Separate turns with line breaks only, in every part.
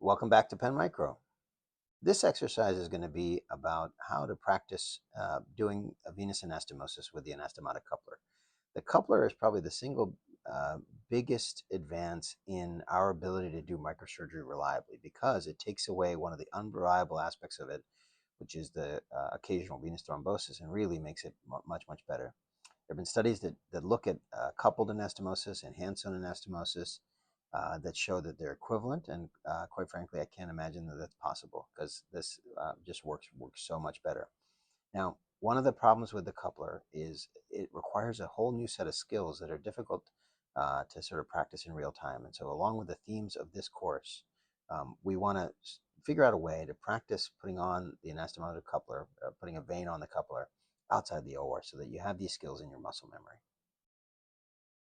Welcome back to Pen Micro. This exercise is going to be about how to practice doing a venous anastomosis with the anastomotic coupler. The coupler is probably the single uh, biggest advance in our ability to do microsurgery reliably because it takes away one of the unreliable aspects of it, which is the occasional venous thrombosis, and really makes it much, much better. There have been studies that look at coupled anastomosis and hand-sewn anastomosis that show that they're equivalent, and quite frankly, I can't imagine that that's possible because this just works so much better. Now, one of the problems with the coupler is it requires a whole new set of skills that are difficult to sort of practice in real time. And so, along with the themes of this course, we want to figure out a way to practice putting on the anastomotic coupler, putting a vein on the coupler outside the OR so that you have these skills in your muscle memory.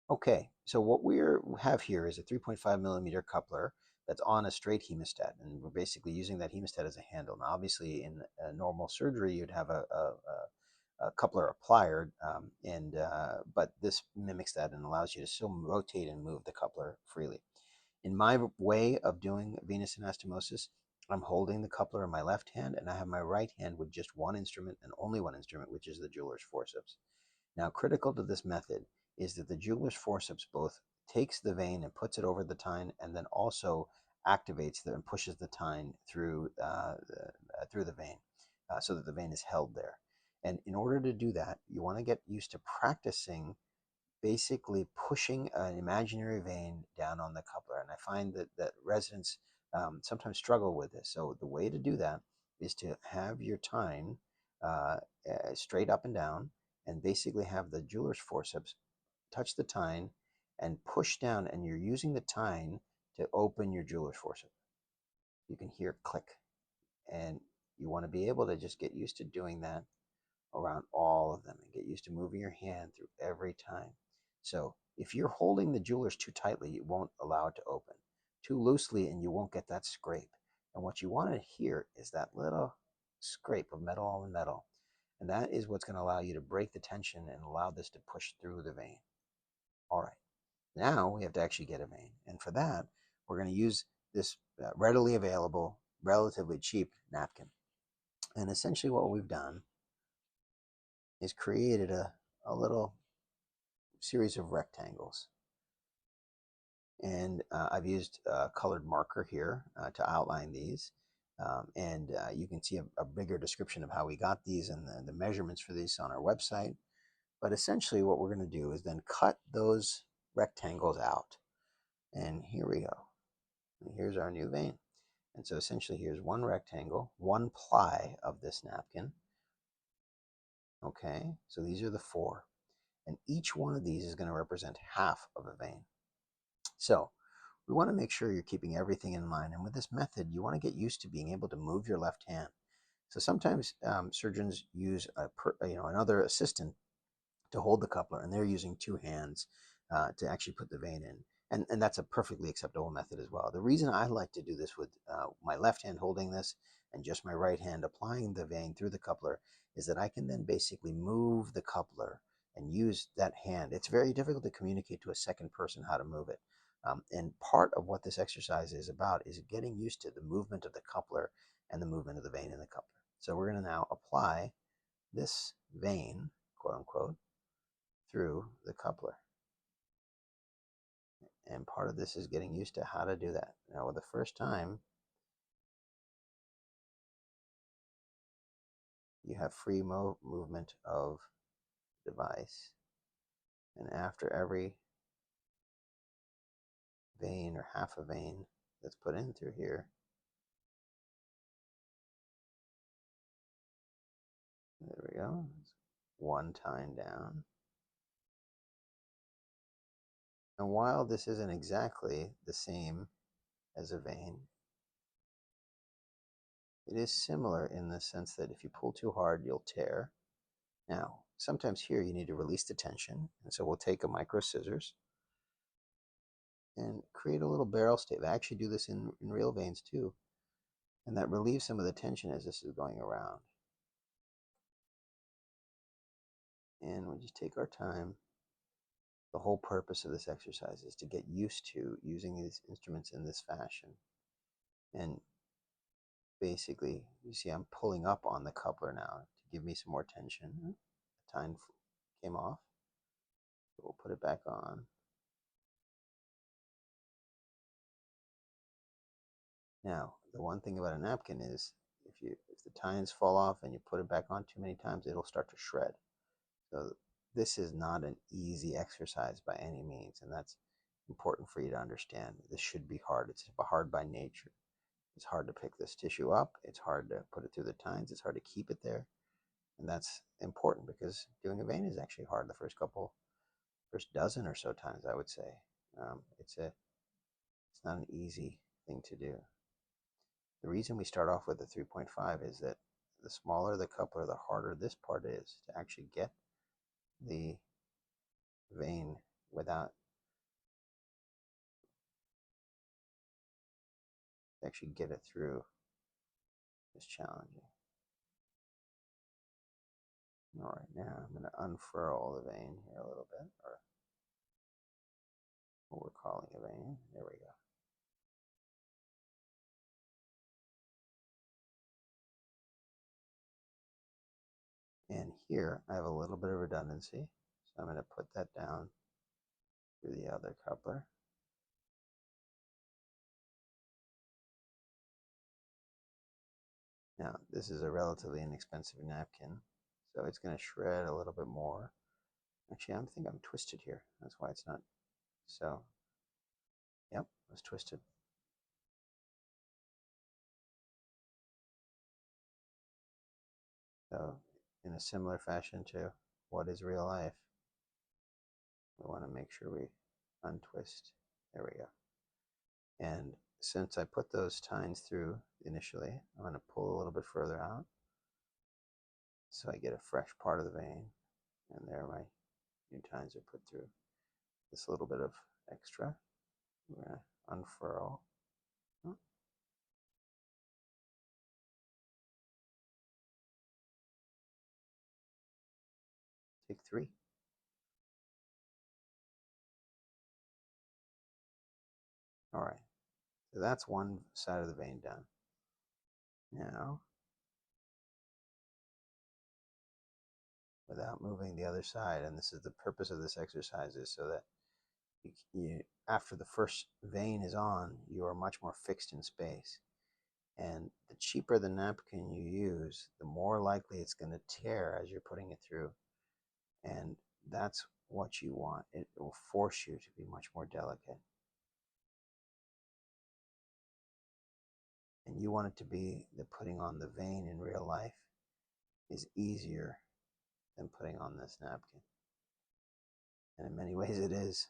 Okay, so what we have here is a 3.5 millimeter coupler that's on a straight hemostat, and we're basically using that hemostat as a handle. Now, obviously, in a normal surgery, you'd have a coupler applied, but this mimics that and allows you to still rotate and move the coupler freely. In my way of doing venous anastomosis, I'm holding the coupler in my left hand, and I have my right hand with just one instrument and only one instrument, which is the jeweler's forceps. Now, critical to this method is that the jeweler's forceps both takes the vein and puts it over the tine, and then also activates and pushes the tine through the vein, so that the vein is held there. And in order to do that, you want to get used to practicing basically pushing an imaginary vein down on the coupler. And I find that residents sometimes struggle with this. So the way to do that is to have your tine straight up and down, and basically have the jeweler's forceps touch the tine and push down, and you're using the tine to open your jeweler's forceps. You can hear click, and you want to be able to just get used to doing that around all of them and get used to moving your hand through every time. So if you're holding the jewelers too tightly, it won't allow it to open. Too loosely, and you won't get that scrape. And what you want to hear is that little scrape of metal on metal. And that is what's going to allow you to break the tension and allow this to push through the vein. All right, now we have to actually get a vein. And for that, we're going to use this readily available, relatively cheap napkin. And essentially what we've done is created a little series of rectangles. And I've used a colored marker here to outline these. And you can see a bigger description of how we got these and the measurements for these on our website. But essentially what we're going to do is then cut those rectangles out. And here we go. And here's our new vein. And so essentially here's one rectangle, one ply of this napkin. Okay, so these are the four. And each one of these is going to represent half of a vein. So we want to make sure you're keeping everything in mind. And with this method, you want to get used to being able to move your left hand. So sometimes surgeons use another assistant to hold the coupler, and they're using two hands to actually put the vein in. And that's a perfectly acceptable method as well. The reason I like to do this with my left hand holding this and just my right hand applying the vein through the coupler is that I can then basically move the coupler and use that hand. It's very difficult to communicate to a second person how to move it. And part of what this exercise is about is getting used to the movement of the coupler and the movement of the vein in the coupler. So we're going to now apply this vein, quote unquote, through the coupler. And part of this is getting used to how to do that. Now, with the first time, you have free movement of the device. And after every vein or half a vein that's put in through here, there we go, one tine down. And while this isn't exactly the same as a vein, it is similar in the sense that if you pull too hard, you'll tear. Now, sometimes here you need to release the tension, and so we'll take a micro scissors and create a little barrel stave. I actually do this in real veins too, and that relieves some of the tension as this is going around. And we just take our time. The whole purpose of this exercise is to get used to using these instruments in this fashion. And basically, you see I'm pulling up on the coupler now to give me some more tension. The tine came off. So we'll put it back on. Now, the one thing about a napkin is if the tines fall off and you put it back on too many times, it'll start to shred. So this is not an easy exercise by any means, and that's important for you to understand. This should be hard. It's hard by nature. It's hard to pick this tissue up. It's hard to put it through the tines. It's hard to keep it there. And that's important because doing a vein is actually hard the first dozen or so times, I would say. It's not an easy thing to do. The reason we start off with a 3.5 is that the smaller the coupler, the harder this part is to actually get the vein without actually get it through is challenging. All right, now I'm going to unfurl the vein here a little bit, or what we're calling a vein. There we go. And here I have a little bit of redundancy, so I'm going to put that down through the other coupler. Now, this is a relatively inexpensive napkin, so it's going to shred a little bit more. Actually, I think I'm twisted here. That's why it's not. So, yep, I was twisted. So, in a similar fashion to what is real life, we want to make sure we untwist. There we go. And since I put those tines through initially, I'm going to pull a little bit further out so I get a fresh part of the vein. And there my new tines are put through. This little bit of extra, we're going to unfurl. Take 3. All right, so that's one side of the vein done. Now, without moving the other side, and this is the purpose of this exercise, is so that after the first vein is on, you are much more fixed in space. And the cheaper the napkin you use, the more likely it's going to tear as you're putting it through. And that's what you want. It will force you to be much more delicate. And you want it to be that putting on the vein in real life is easier than putting on this napkin. And in many ways it is.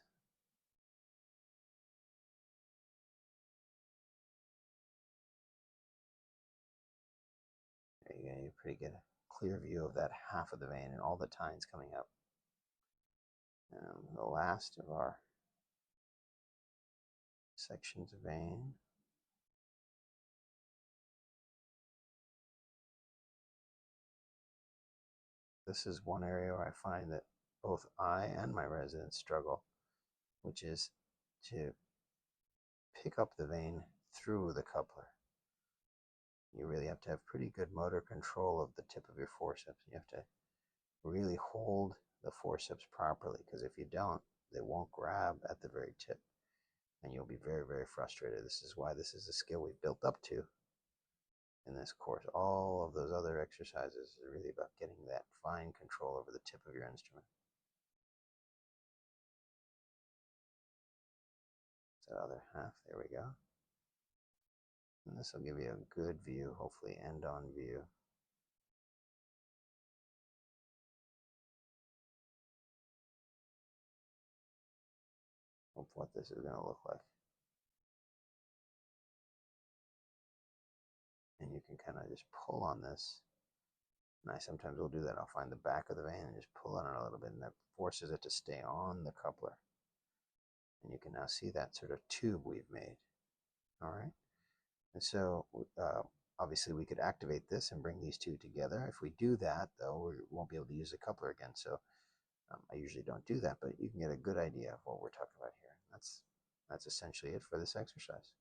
There you go. You pretty get a clear view of that half of the vein and all the tines coming up. The last of our sections of vein. This is one area where I find that both I and my residents struggle, which is to pick up the vein through the coupler. You really have to have pretty good motor control of the tip of your forceps. You have to really hold the forceps properly, because if you don't, they won't grab at the very tip, and you'll be very, very frustrated. This is why this is a skill we've built up to in this course. All of those other exercises are really about getting that fine control over the tip of your instrument. That other half, there we go. And this will give you a good view, hopefully end-on view. Of what this is going to look like. And you can kind of just pull on this. And I sometimes will do that. I'll find the back of the vein and just pull on it a little bit, and that forces it to stay on the coupler. And you can now see that sort of tube we've made. All right. And so obviously we could activate this and bring these two together. If we do that, though, we won't be able to use the coupler again. So I usually don't do that, but you can get a good idea of what we're talking about here. That's essentially it for this exercise.